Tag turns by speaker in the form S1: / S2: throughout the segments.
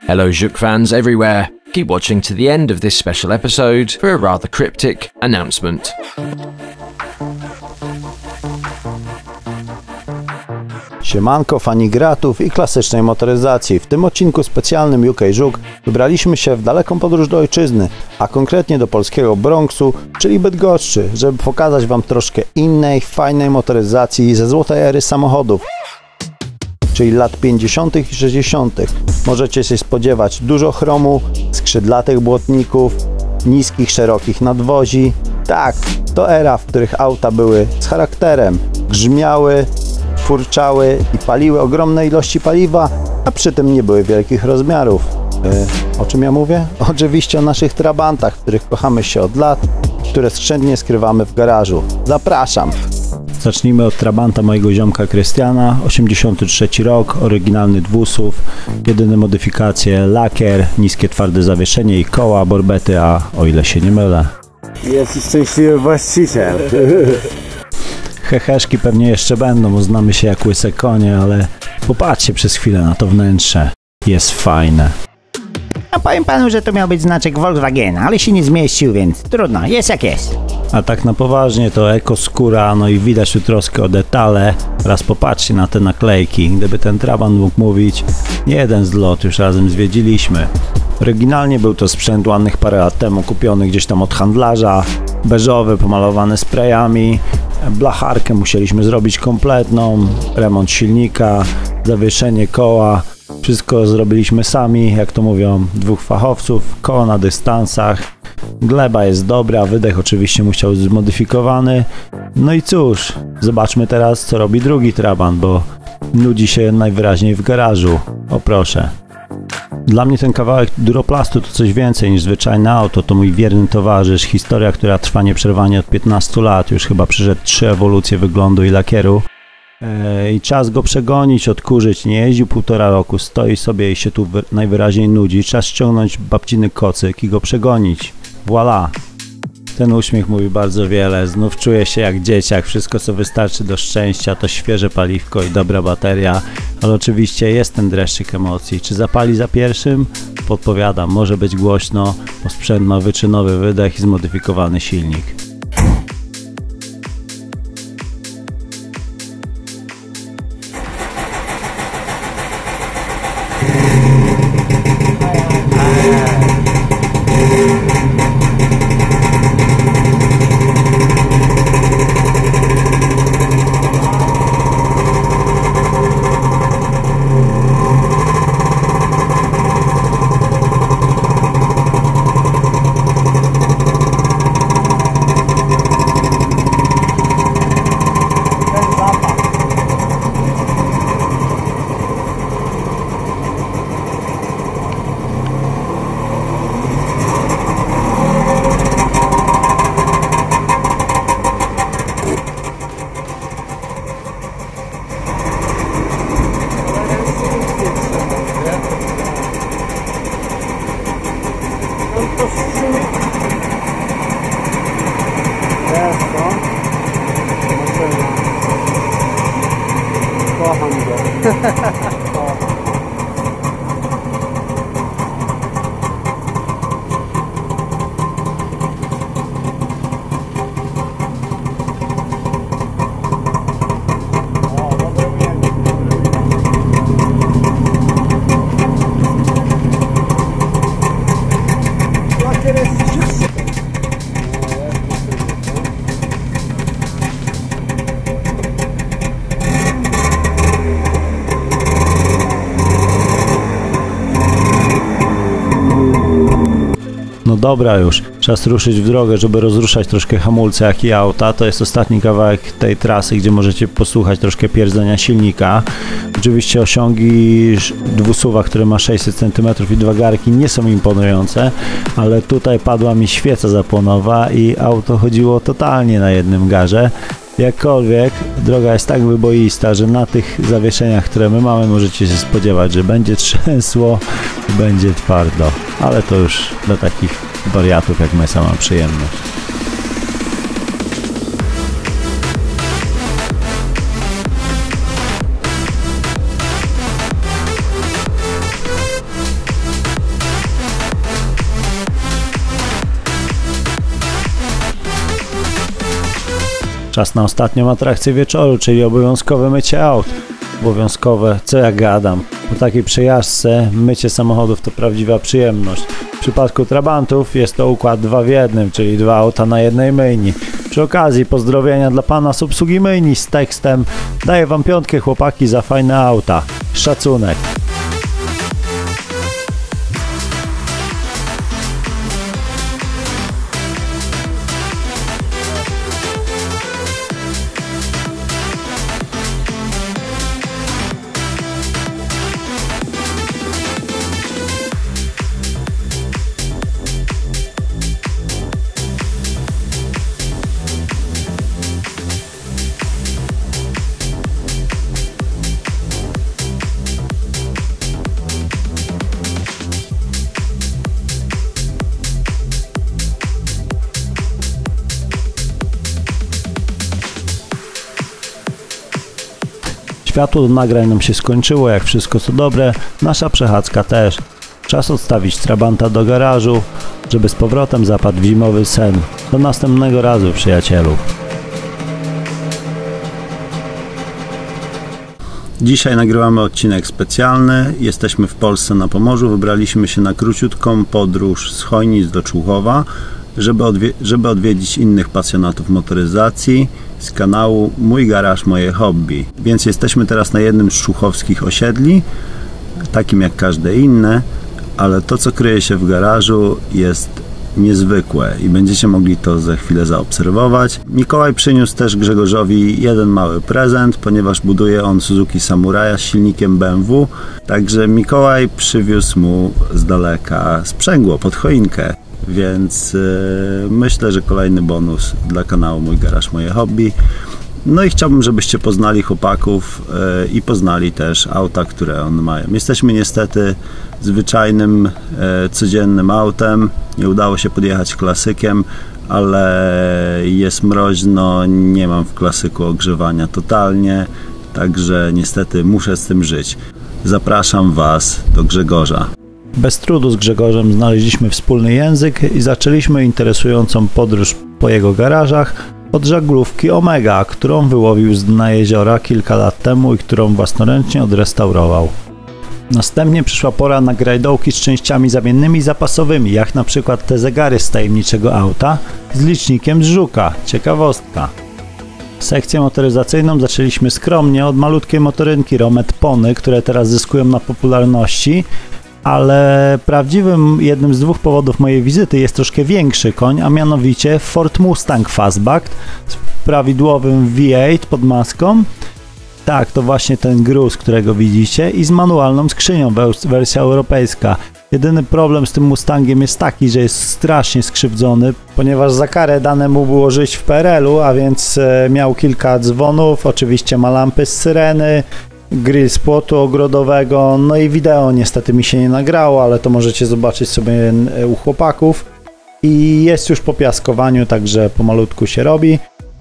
S1: Hello Żuk fans everywhere, keep watching to the end of this special episode for a rather cryptic announcement.
S2: Siemanko fani gratów i klasycznej motoryzacji. W tym odcinku specjalnym UK Żuk wybraliśmy się w daleką podróż do ojczyzny, a konkretnie do polskiego Bronxu, czyli Bydgoszczy, żeby pokazać wam troszkę innej, fajnej motoryzacji ze złotej ery samochodów, czyli lat 50. i 60. Możecie się spodziewać dużo chromu, skrzydlatych błotników, niskich, szerokich nadwozi. Tak, to era, w których auta były z charakterem, grzmiały, furczały i paliły ogromne ilości paliwa, a przy tym nie były wielkich rozmiarów. O czym ja mówię? Oczywiście o naszych trabantach, w których kochamy się od lat, które skrzętnie skrywamy w garażu. Zapraszam! Zacznijmy od trabanta mojego ziomka Krystiana, 83 rok, oryginalny dwusuw, jedyne modyfikacje lakier, niskie twarde zawieszenie i koła, borbety, a o ile się nie mylę.
S3: Jest szczęśliwy właściciel.
S2: Heheszki pewnie jeszcze będą, bo znamy się jak łyse konie, ale popatrzcie przez chwilę na to wnętrze. Jest fajne.
S4: No powiem panu, że to miał być znaczek Volkswagena, ale się nie zmieścił, więc trudno, jest jak jest.
S2: A tak na poważnie to ekoskóra, no i widać tu troskę o detale. Teraz popatrzcie na te naklejki. Gdyby ten trabant mógł mówić, jeden zlot już razem zwiedziliśmy. Oryginalnie był to sprzęt ładnych parę lat temu, kupiony gdzieś tam od handlarza. Beżowy, pomalowany sprayami. Blacharkę musieliśmy zrobić kompletną, remont silnika, zawieszenie koła. Wszystko zrobiliśmy sami, jak to mówią, dwóch fachowców, koło na dystansach. Gleba jest dobra, wydech oczywiście musiał być zmodyfikowany. No i cóż, zobaczmy teraz, co robi drugi trabant, bo nudzi się najwyraźniej w garażu. O proszę. Dla mnie ten kawałek duroplastu to coś więcej niż zwyczajne auto, to mój wierny towarzysz, historia, która trwa nieprzerwanie od 15 lat, już chyba przeszedł 3 ewolucje wyglądu i lakieru. I czas go przegonić, odkurzyć, nie jeździł 1,5 roku, stoi sobie i się tu najwyraźniej nudzi, czas ściągnąć babciny kocyk i go przegonić. Voilà! Ten uśmiech mówi bardzo wiele, znów czuję się jak dzieciak, wszystko co wystarczy do szczęścia to świeże paliwko i dobra bateria, ale oczywiście jest ten dreszczyk emocji. Czy zapali za pierwszym? Podpowiadam, może być głośno, bo sprzęt ma wyczynowy wydech i zmodyfikowany silnik.
S3: Kocham go.
S2: No dobra już, czas ruszyć w drogę, żeby rozruszać troszkę hamulce jak i auta. To jest ostatni kawałek tej trasy, gdzie możecie posłuchać troszkę pierdzenia silnika. Oczywiście osiągi dwusuwa, który ma 600 cm i 2 garki, nie są imponujące, ale tutaj padła mi świeca zapłonowa i auto chodziło totalnie na jednym garze. Jakkolwiek droga jest tak wyboista, że na tych zawieszeniach, które my mamy, możecie się spodziewać, że będzie trzęsło, będzie twardo, ale to już dla takich wariatów jak my sama przyjemność. Czas na ostatnią atrakcję wieczoru, czyli obowiązkowe mycie aut. Obowiązkowe, co ja gadam. Po takiej przejażdżce mycie samochodów to prawdziwa przyjemność. W przypadku Trabantów jest to układ 2 w 1, czyli 2 auta na jednej myjni. Przy okazji pozdrowienia dla pana z obsługi myjni z tekstem: daję wam 5 chłopaki za fajne auta. Szacunek. Światło do nagrań nam się skończyło, jak wszystko co dobre, nasza przechadzka też. Czas odstawić Trabanta do garażu, żeby z powrotem zapadł w zimowy sen. Do następnego razu, przyjacielu. Dzisiaj nagrywamy odcinek specjalny. Jesteśmy w Polsce na Pomorzu. Wybraliśmy się na króciutką podróż z Chojnic do Człuchowa, żeby odwiedzić innych pasjonatów motoryzacji z kanału Mój Garaż, Moje Hobby. Więc jesteśmy teraz na jednym z człuchowskich osiedli, takim jak każde inne, ale to, co kryje się w garażu, jest niezwykłe i będziecie mogli to za chwilę zaobserwować. Mikołaj przyniósł też Grzegorzowi jeden mały prezent, ponieważ buduje on Suzuki Samuraja z silnikiem BMW, także Mikołaj przywiózł mu z daleka sprzęgło pod choinkę. Więc myślę, że kolejny bonus dla kanału Mój Garaż, Moje Hobby. No i chciałbym, żebyście poznali chłopaków i poznali też auta, które one mają. Jesteśmy niestety zwyczajnym, codziennym autem. Nie udało się podjechać klasykiem, ale jest mroźno, nie mam w klasyku ogrzewania totalnie, także niestety muszę z tym żyć. Zapraszam Was do Grzegorza. Bez trudu z Grzegorzem znaleźliśmy wspólny język i zaczęliśmy interesującą podróż po jego garażach od żaglówki Omega, którą wyłowił z dna jeziora kilka lat temu i którą własnoręcznie odrestaurował. Następnie przyszła pora na grajdołki z częściami zamiennymi i zapasowymi, jak na przykład te zegary z tajemniczego auta z licznikiem z Żuka. Ciekawostka. Sekcję motoryzacyjną zaczęliśmy skromnie od malutkiej motorynki Romet Pony, które teraz zyskują na popularności, ale prawdziwym jednym z 2 powodów mojej wizyty jest troszkę większy koń, a mianowicie Ford Mustang Fastback z prawidłowym V8 pod maską. Tak, to właśnie ten gruz, którego widzicie, i z manualną skrzynią, wersja europejska. Jedyny problem z tym Mustangiem jest taki, że jest strasznie skrzywdzony, ponieważ za karę dane mu było żyć w PRL-u, a więc miał kilka dzwonów, oczywiście ma lampy z syreny, grill z płotu ogrodowego, no i wideo niestety mi się nie nagrało, ale to możecie zobaczyć sobie u chłopaków. I jest już po piaskowaniu, także pomalutku się robi.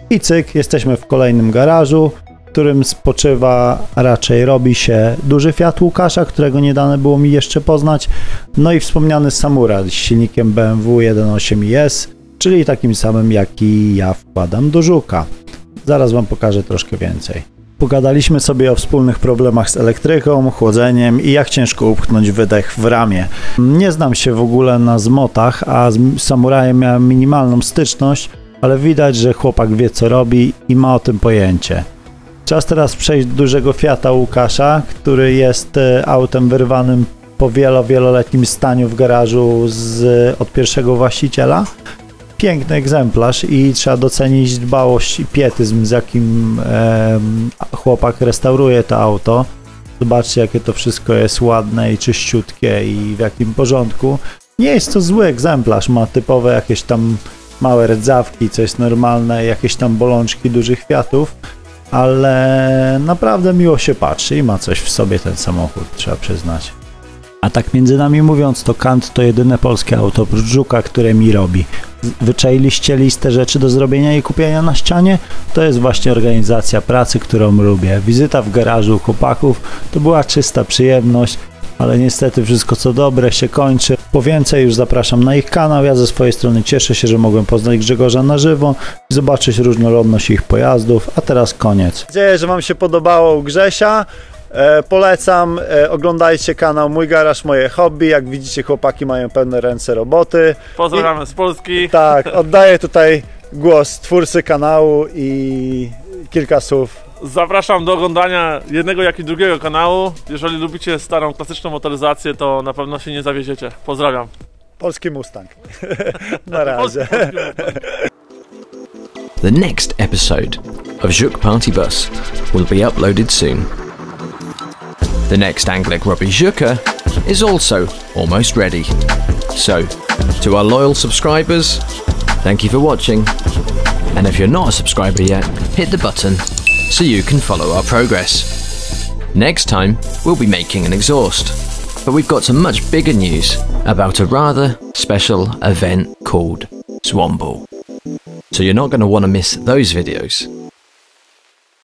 S2: I cyk, jesteśmy w kolejnym garażu, w którym spoczywa, raczej robi się duży Fiat Łukasza, którego nie dane było mi jeszcze poznać, no i wspomniany Samura z silnikiem BMW 1.8 i, czyli takim samym, jaki ja wkładam do Żuka. Zaraz Wam pokażę troszkę więcej. Pogadaliśmy sobie o wspólnych problemach z elektryką, chłodzeniem i jak ciężko upchnąć wydech w ramię. Nie znam się w ogóle na zmotach, a z Samurajem miałem minimalną styczność, ale widać, że chłopak wie, co robi i ma o tym pojęcie. Czas teraz przejść do dużego Fiata Łukasza, który jest autem wyrwanym po wieloletnim staniu w garażu od pierwszego właściciela. Piękny egzemplarz i trzeba docenić dbałość i pietyzm, z jakim chłopak restauruje to auto. Zobaczcie, jakie to wszystko jest ładne i czyściutkie i w jakim porządku. Nie jest to zły egzemplarz, ma typowe jakieś tam małe rdzawki, co jest normalne, jakieś tam bolączki dużych Fiatów, ale naprawdę miło się patrzy i ma coś w sobie ten samochód, trzeba przyznać. A tak między nami mówiąc, to Kant to jedyne polskie auto oprócz Żuka, które mi robi. Wyczailiście listę rzeczy do zrobienia i kupienia na ścianie? To jest właśnie organizacja pracy, którą lubię. Wizyta w garażu chłopaków to była czysta przyjemność ale niestety wszystko co dobre się kończy. Po więcej już zapraszam na ich kanał. Ja ze swojej strony cieszę się, że mogłem poznać Grzegorza na żywo i zobaczyć różnorodność ich pojazdów. A teraz koniec. Mam nadzieję, że wam się podobało u Grzesia. Polecam, oglądajcie kanał Mój Garaż, Moje Hobby. Jak widzicie, chłopaki mają pełne ręce roboty.
S5: Pozdrawiamy z Polski.
S2: Tak, oddaję tutaj głos twórcy kanału i kilka słów.
S5: Zapraszam do oglądania jednego jak i drugiego kanału. Jeżeli lubicie starą, klasyczną motoryzację, to na pewno się nie zawiedziecie. Pozdrawiam.
S2: Polski Mustang. Na razie.
S1: The next episode of Żuk Party Bus will be uploaded soon. The next Anglek Robbie Żuka is also almost ready. So, to our loyal subscribers, thank you for watching, and if you're not a subscriber yet, hit the button so you can follow our progress. Next time, we'll be making an exhaust, but we've got some much bigger news about a rather special event called Swan Ball. So you're not going to want to miss those videos.